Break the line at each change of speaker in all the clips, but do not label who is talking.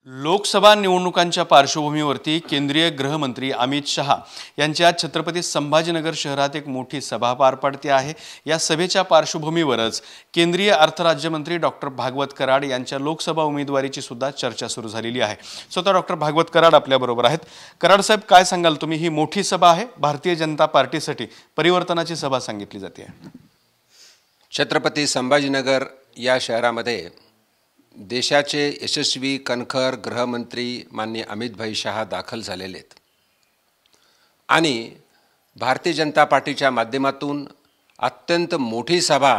लोकसभा निवडणुकांच्या पार्श्वभूमीवरती केंद्रीय गृहमंत्री अमित शहा यांच्या छत्रपती संभाजीनगर शहरात एक मोठी सभा पार पडते आहे। या सभेच्या पार्श्वभूमीवरच केंद्रीय अर्थ राज्यमंत्री डॉक्टर भागवत कराड यांच्या लोकसभा उमेदवारीची सुद्धा चर्चा सुरू झालेली आहे। स्वतः डॉक्टर भागवत कराड आपल्या बरोबर आहेत। कराड साहेब, काय सांगाल तुम्ही? ही मोठी सभा आहे, भारतीय जनता पार्टीसाठी परिवर्तनाची सभा सांगितली जाते आहे।
छत्रपती संभाजीनगर या शहरामध्ये देशाचे यशस्वी कणखर गृहमंत्री माननीय अमित भाई शहा दाखल झालेले आहेत आणि भारतीय जनता पार्टीच्या माध्यमातून अत्यंत मोठी सभा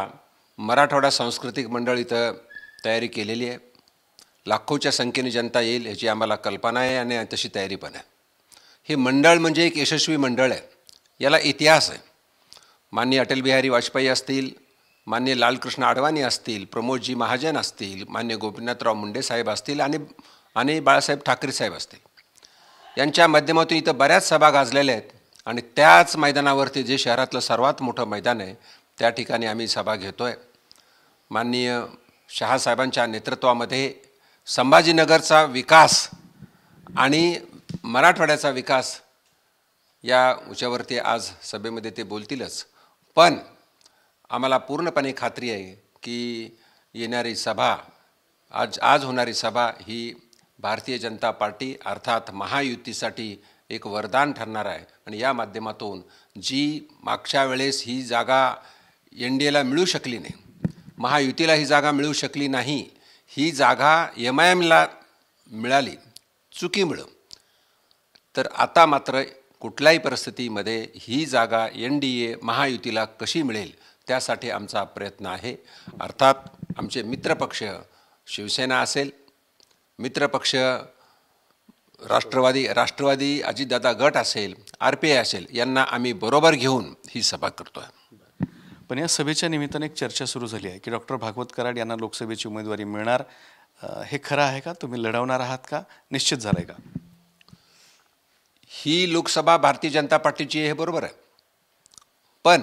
मराठवाडा सांस्कृतिक मंडळ इथं तयारी केलेली आहे। लाखोच्या संख्येने जनता येईल याची आम्हाला कल्पना आहे आणि तशी तयारी पण आहे। हे मंडळ म्हणजे एक यशस्वी मंडळ आहे, याला इतिहास आहे। माननीय अटल बिहारी वाजपेयी असतील, मान्य लालकृष्ण अडवाणी असतील, प्रमोदजी महाजन असतील, मान्य गोपीनाथराव मुंडे साहेब असतील आणि बाळासाहेब ठाकरे साहेब असतील, यांच्या माध्यमातून इथं बऱ्याच सभा गाजलेल्या आहेत आणि त्याच मैदानावरती जे शहरातलं सर्वात मोठं मैदान आहे त्या ठिकाणी आम्ही सभा घेतोय। माननीय शहासाहेबांच्या नेतृत्वामध्ये संभाजीनगरचा विकास आणि मराठवाड्याचा विकास या विषयावरती आज सभेमध्ये ते बोलतीलच, पण आम्हाला पूर्णपणे खात्री आहे की येणारी सभा आज होणारी सभा ही भारतीय जनता पार्टी अर्थात महायुतीसाठी एक वरदान ठरणार आहे आणि या माध्यमातून जी मागच्या वेळेस ही जागा NDAला मिळू शकली नाही, महायुतीला ही जागा मिळू शकली नाही, ही जागा MIMला मिळाली चुकीमुळं, तर आता मात्र कुठल्याही परिस्थितीमध्ये ही जागा NDA महायुतीला कशी मिळेल त्यासाठी आमचा प्रयत्न आहे। अर्थात आमचे मित्रपक्ष शिवसेना असेल, मित्रपक्ष राष्ट्रवादी अजितदादा गट असेल, RPI असेल, यांना आम्ही बरोबर घेऊन ही सभा करतोय।
पण या सभेच्या निमित्ताने एक चर्चा सुरू झाली आहे की डॉक्टर भागवत कराड यांना लोकसभेची उमेदवारी मिळणार, हे खरं आहे का? तुम्ही लढवणार आहात का? निश्चित झालंय का?
ही लोकसभा भारतीय जनता पार्टीची आहे, हे बरोबर आहे, पण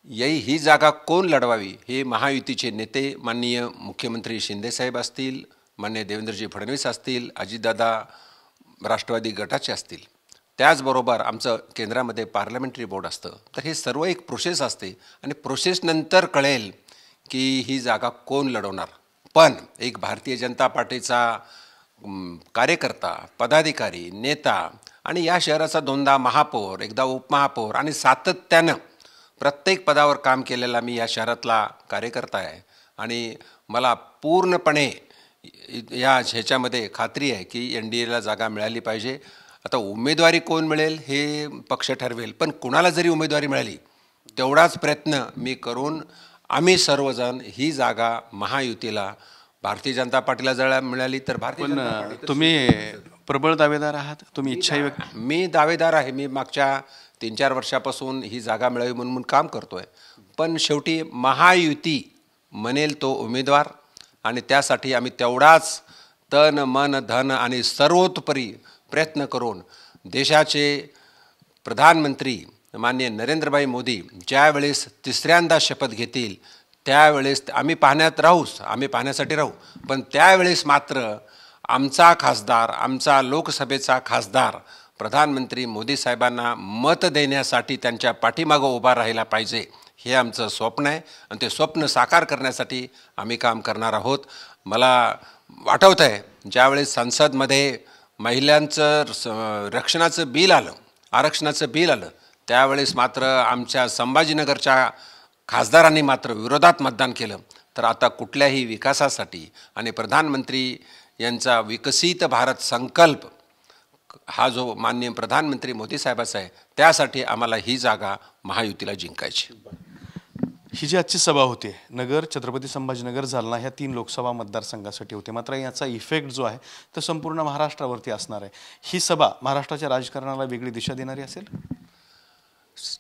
ही जागा कोण लढवावी हे महायुतीचे नेते माननीय मुख्यमंत्री शिंदेसाहेब असतील, माननीय देवेंद्रजी फडणवीस असतील, अजितदादा राष्ट्रवादी गटाचे असतील, त्याचबरोबर आमचं केंद्रामध्ये पार्लमेंटरी बोर्ड असतं, तर हे सर्व एक प्रोसेस असते आणि प्रोसेसनंतर कळेल की ही जागा कोण लढवणार। पण एक भारतीय जनता पार्टीचा कार्यकर्ता, पदाधिकारी, नेता आणि या शहराचा 2दा महापौर, एकदा उपमहापौर आणि सातत्यानं प्रत्येक पदावर काम केलेला मी या शहरातला कार्यकर्ता आहे आणि मला पूर्णपणे ह्याच्यामध्ये खात्री आहे की NDAला जागा मिळाली पाहिजे। आता उमेदवारी कोण मिळेल हे पक्ष ठरवेल, पण कुणाला जरी उमेदवारी मिळाली तेवढाच प्रयत्न मी करून आम्ही सर्वजण ही जागा महायुतीला, भारतीय जनता पार्टीला जर मिळाली तर
तुम्ही प्रबळ दावेदार आहात, तुम्ही इच्छा व्यक्त?
मी दावेदार आहे, मी मागच्या 3-4 वर्षापासून ही जागा मिळावी म्हणून काम करतोय, पण शेवटी महायुती म्हणेल तो उमेदवार आणि त्यासाठी आम्ही तेवढाच तन मन धन आणि सर्वतोपरी प्रयत्न करून देशाचे प्रधानमंत्री माननीय नरेंद्रभाई मोदी ज्यावेळेस 3ऱ्यांदा शपथ घेतील त्यावेळेस आम्ही पाहण्यासाठी राहू, पण त्यावेळेस मात्र आमचा खासदार, आमचा लोकसभेचा खासदार प्रधानमंत्री मोदी साहेबांना मत देण्यासाठी त्यांच्या पाठीमागं उभा राहायला पाहिजे, हे आमचं स्वप्न आहे आणि ते स्वप्न साकार करण्यासाठी आम्ही काम करणार आहोत। मला आठवतं आहे ज्यावेळेस संसदमध्ये महिलांचं रक्षणाचं बिल आलं, आरक्षणाचं बिल आलं, त्यावेळेस मात्र आमच्या संभाजीनगरच्या खासदारांनी मात्र विरोधात मतदान केलं। तर आता कुठल्याही विकासासाठी आणि प्रधानमंत्री यांचा विकसित भारत संकल्प हा जो माननीय प्रधानमंत्री मोदी साहेबाचा आहे, त्यासाठी आम्हाला ही जागा महायुतीला जिंकायची।
ही जी आजची सभा होती नगर, छत्रपती संभाजीनगर, जालना ह्या 3 लोकसभा मतदारसंघासाठी होते, मात्र याचा इफेक्ट जो आहे तो संपूर्ण महाराष्ट्रावरती असणार आहे। ही सभा महाराष्ट्राच्या राजकारणाला वेगळी दिशा देणारी असेल?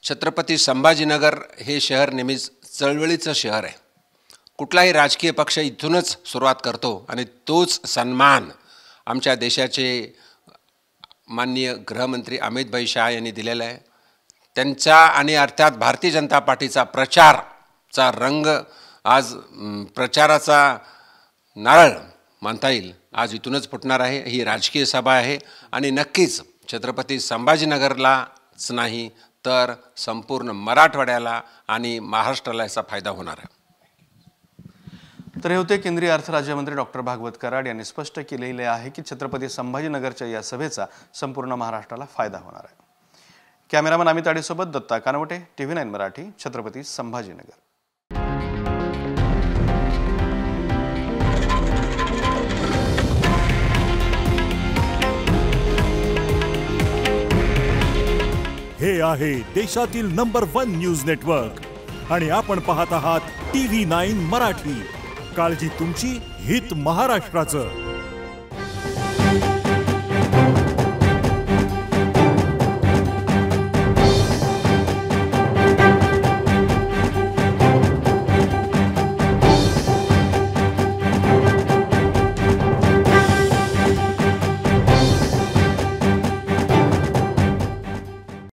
छत्रपती संभाजीनगर हे शहर नेहमीच चळवळीचं शहर आहे। कुठलाही राजकीय पक्ष इथूनच सुरुवात करतो आणि तोच सन्मान आमच्या देशाचे माननीय गृहमंत्री अमित भाई शहा यांनी दिलेला आहे। त्यांचा आणि अर्थात भारतीय जनता पार्टीचा प्रचारचा रंग, आज प्रचाराचा नारळ मानता येईल आज इथूनच फुटणार आहे। ही राजकीय सभा आहे आणि नक्कीच छत्रपती संभाजीनगरलाच नाही तर संपूर्ण मराठवाड्याला आणि महाराष्ट्राला याचा फायदा होणार आहे।
तर हे होते केंद्रीय अर्थ राज्यमंत्री डॉक्टर भागवत कराड यांनी स्पष्ट केलेले आहे की छत्रपती संभाजीनगरच्या या सभेचा संपूर्ण महाराष्ट्राला फायदा होणार आहे। कॅमेरामन अमित आडेसोबत दत्ता कानवटे, TV9 मराठी, छत्रपती संभाजीनगर।
हे आहे देशातील नंबर 1 न्यूज नेटवर्क आणि आपण पाहत आहात TV9 मराठी। काळजी तुमची, हित महाराष्ट्राचं।